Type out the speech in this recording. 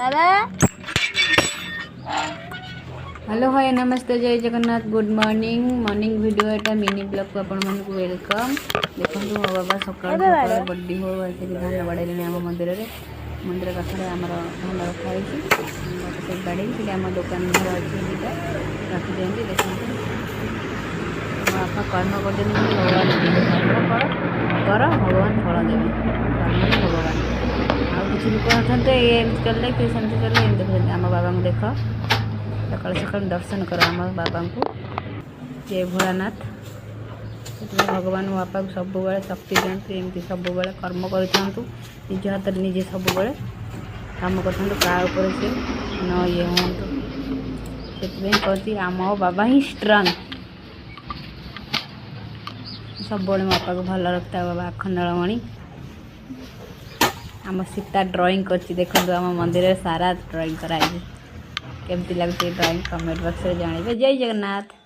Hello hi नमस्ते जय Jagannath good morning morning video एटा mini blog को आपण मन को वेलकम। देखो मो बाबा सकाल सकाल बड्डी हो आसे धान बाड़े आम मंदिर रे मंदिर पाखे आम धान रखाई से बाड़े से आम दुकान घर अच्छी दुटा रखी दिखते देखो बापा कर्म कर भगवान कर्म कर भगवान फल देवे कर्म भगवान आ किसी लोक अच्छा ये चलते कि सेमती चलते एमती आम बाबा को देख सकाल सकाल दर्शन कर आम बाबा को जय भोलानाथ से भगवान बापा को सब शक्ति दिखाते एमती सब कर्म कर निज हाथ निजे सब कम कर से न ये हूँ से कहती आम बाबा ही स्ट्रांग सब मो बापा को भल रखता बाबा अखंडलमणि आम सीता ड्राइंग कर देखो आम मंदिर सारा ड्राइंग कराई केमती लगे ड्राइंग कमेंट बॉक्स में जानवे। जय जगन्नाथ।